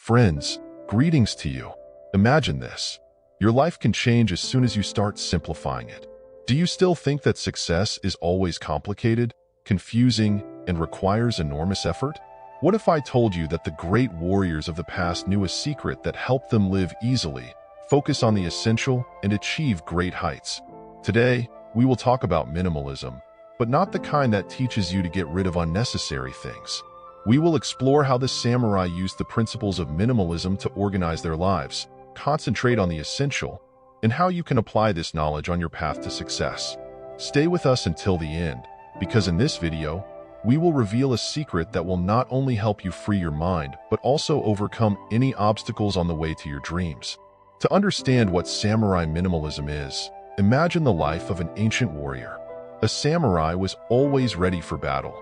Friends, greetings to you. Imagine this. Your life can change as soon as you start simplifying it. Do you still think that success is always complicated, confusing, and requires enormous effort? What if I told you that the great warriors of the past knew a secret that helped them live easily, focus on the essential, and achieve great heights? Today, we will talk about minimalism, but not the kind that teaches you to get rid of unnecessary things. We will explore how the samurai used the principles of minimalism to organize their lives, concentrate on the essential, and how you can apply this knowledge on your path to success. Stay with us until the end, because in this video, we will reveal a secret that will not only help you free your mind, but also overcome any obstacles on the way to your dreams. To understand what samurai minimalism is, imagine the life of an ancient warrior. A samurai was always ready for battle.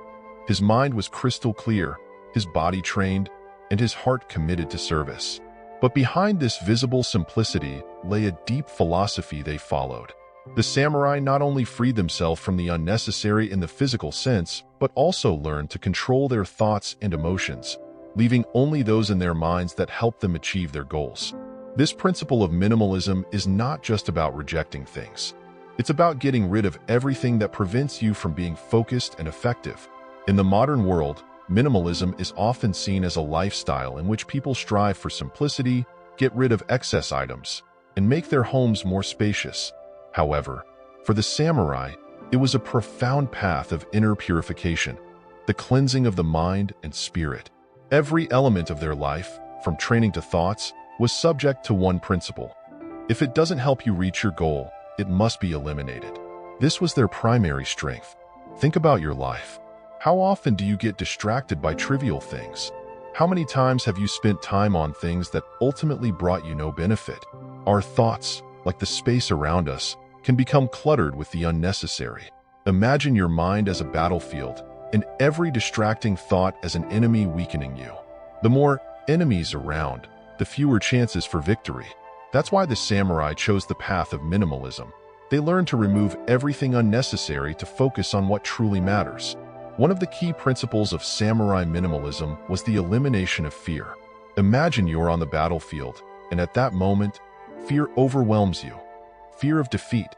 His mind was crystal clear, his body trained, and his heart committed to service. But behind this visible simplicity lay a deep philosophy they followed. The samurai not only freed themselves from the unnecessary in the physical sense, but also learned to control their thoughts and emotions, leaving only those in their minds that helped them achieve their goals. This principle of minimalism is not just about rejecting things. It's about getting rid of everything that prevents you from being focused and effective. In the modern world, minimalism is often seen as a lifestyle in which people strive for simplicity, get rid of excess items, and make their homes more spacious. However, for the samurai, it was a profound path of inner purification, the cleansing of the mind and spirit. Every element of their life, from training to thoughts, was subject to one principle. If it doesn't help you reach your goal, it must be eliminated. This was their primary strength. Think about your life. How often do you get distracted by trivial things? How many times have you spent time on things that ultimately brought you no benefit? Our thoughts, like the space around us, can become cluttered with the unnecessary. Imagine your mind as a battlefield, and every distracting thought as an enemy weakening you. The more enemies around, the fewer chances for victory. That's why the samurai chose the path of minimalism. They learned to remove everything unnecessary to focus on what truly matters. One of the key principles of samurai minimalism was the elimination of fear. Imagine you're on the battlefield, and at that moment, fear overwhelms you. Fear of defeat,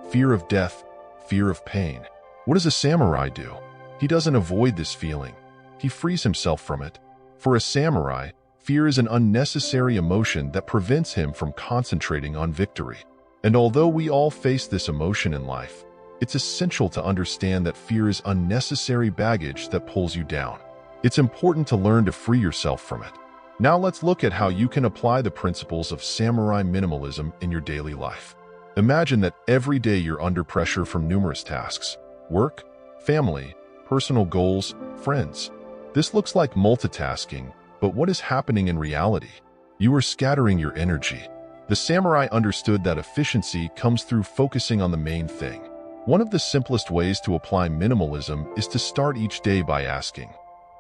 fear of death, fear of pain. What does a samurai do? He doesn't avoid this feeling. He frees himself from it. For a samurai, fear is an unnecessary emotion that prevents him from concentrating on victory. And although we all face this emotion in life, it's essential to understand that fear is unnecessary baggage that pulls you down. It's important to learn to free yourself from it. Now let's look at how you can apply the principles of samurai minimalism in your daily life. Imagine that every day you're under pressure from numerous tasks: work, family, personal goals, friends. This looks like multitasking, but what is happening in reality? You are scattering your energy. The samurai understood that efficiency comes through focusing on the main thing. One of the simplest ways to apply minimalism is to start each day by asking,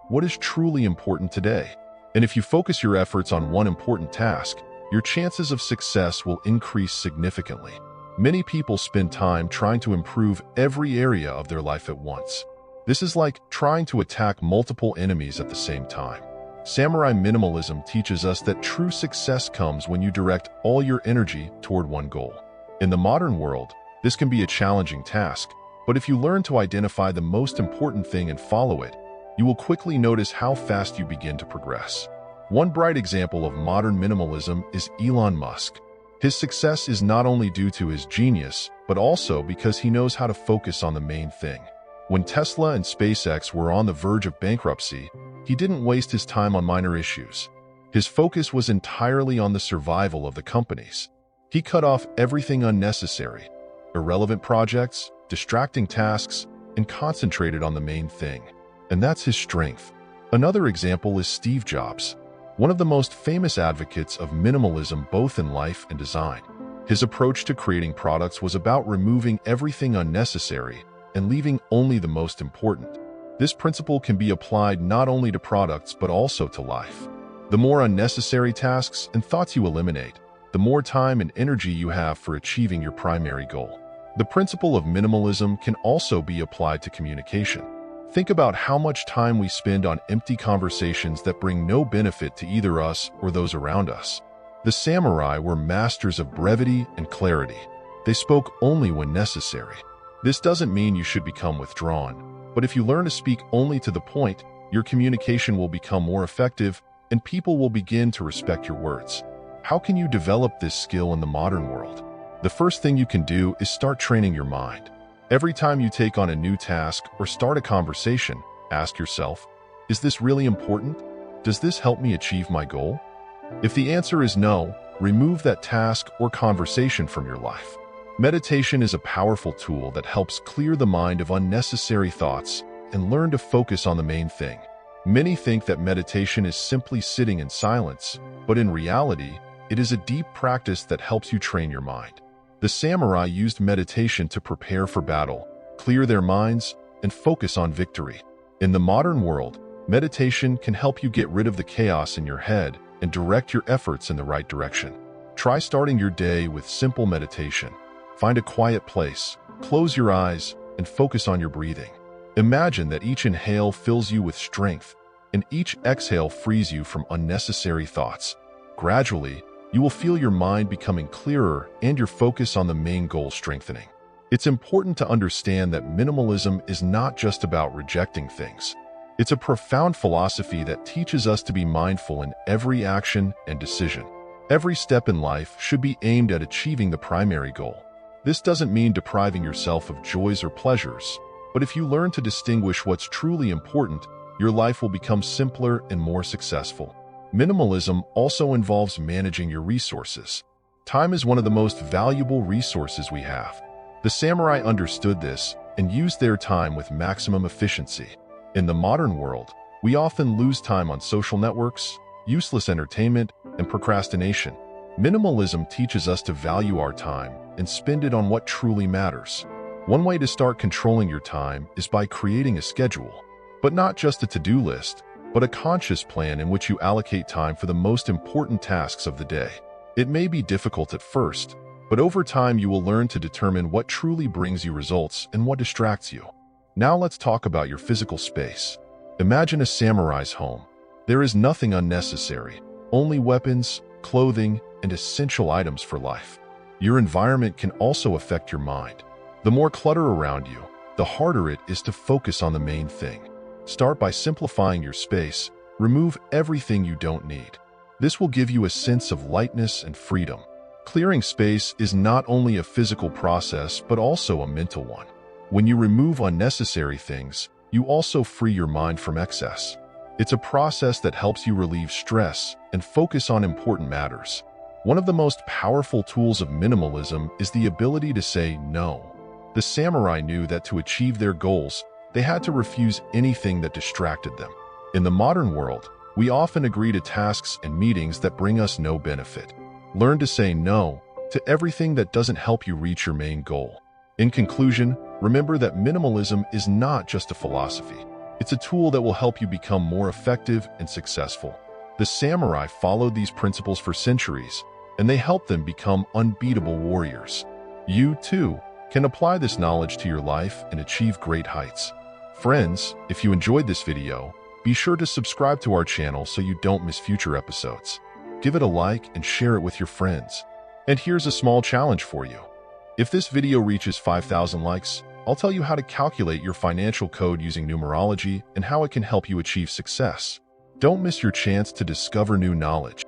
what is truly important today? And if you focus your efforts on one important task, your chances of success will increase significantly. Many people spend time trying to improve every area of their life at once. This is like trying to attack multiple enemies at the same time. Samurai minimalism teaches us that true success comes when you direct all your energy toward one goal. In the modern world, this can be a challenging task, but if you learn to identify the most important thing and follow it, you will quickly notice how fast you begin to progress. One bright example of modern minimalism is Elon Musk. His success is not only due to his genius, but also because he knows how to focus on the main thing. When Tesla and SpaceX were on the verge of bankruptcy, he didn't waste his time on minor issues. His focus was entirely on the survival of the companies. He cut off everything unnecessary, irrelevant projects, distracting tasks, and concentrated on the main thing. And that's his strength. Another example is Steve Jobs, one of the most famous advocates of minimalism both in life and design. His approach to creating products was about removing everything unnecessary and leaving only the most important. This principle can be applied not only to products but also to life. The more unnecessary tasks and thoughts you eliminate, the more time and energy you have for achieving your primary goal. The principle of minimalism can also be applied to communication. Think about how much time we spend on empty conversations that bring no benefit to either us or those around us. The samurai were masters of brevity and clarity. They spoke only when necessary. This doesn't mean you should become withdrawn, but if you learn to speak only to the point, your communication will become more effective and people will begin to respect your words. How can you develop this skill in the modern world? The first thing you can do is start training your mind. Every time you take on a new task or start a conversation, ask yourself, is this really important? Does this help me achieve my goal? If the answer is no, remove that task or conversation from your life. Meditation is a powerful tool that helps clear the mind of unnecessary thoughts and learn to focus on the main thing. Many think that meditation is simply sitting in silence, but in reality, it is a deep practice that helps you train your mind. The samurai used meditation to prepare for battle, clear their minds, and focus on victory. In the modern world, meditation can help you get rid of the chaos in your head and direct your efforts in the right direction. Try starting your day with simple meditation. Find a quiet place, close your eyes, and focus on your breathing. Imagine that each inhale fills you with strength, and each exhale frees you from unnecessary thoughts. Gradually, you will feel your mind becoming clearer and your focus on the main goal strengthening. It's important to understand that minimalism is not just about rejecting things. It's a profound philosophy that teaches us to be mindful in every action and decision. Every step in life should be aimed at achieving the primary goal. This doesn't mean depriving yourself of joys or pleasures, but if you learn to distinguish what's truly important, your life will become simpler and more successful. Minimalism also involves managing your resources. Time is one of the most valuable resources we have. The samurai understood this and used their time with maximum efficiency. In the modern world, we often lose time on social networks, useless entertainment, and procrastination. Minimalism teaches us to value our time and spend it on what truly matters. One way to start controlling your time is by creating a schedule, but not just a to-do list, but a conscious plan in which you allocate time for the most important tasks of the day. It may be difficult at first, but over time you will learn to determine what truly brings you results and what distracts you. Now let's talk about your physical space. Imagine a samurai's home. There is nothing unnecessary, only weapons, clothing, and essential items for life. Your environment can also affect your mind. The more clutter around you, the harder it is to focus on the main thing. Start by simplifying your space. Remove everything you don't need. This will give you a sense of lightness and freedom. Clearing space is not only a physical process, but also a mental one. When you remove unnecessary things, you also free your mind from excess. It's a process that helps you relieve stress and focus on important matters. One of the most powerful tools of minimalism is the ability to say no. The samurai knew that to achieve their goals, they had to refuse anything that distracted them. In the modern world, we often agree to tasks and meetings that bring us no benefit. Learn to say no to everything that doesn't help you reach your main goal. In conclusion, remember that minimalism is not just a philosophy. It's a tool that will help you become more effective and successful. The samurai followed these principles for centuries, and they helped them become unbeatable warriors. You, too, can apply this knowledge to your life and achieve great heights. Friends, if you enjoyed this video, be sure to subscribe to our channel so you don't miss future episodes. Give it a like and share it with your friends. And here's a small challenge for you. If this video reaches 5,000 likes, I'll tell you how to calculate your financial code using numerology and how it can help you achieve success. Don't miss your chance to discover new knowledge.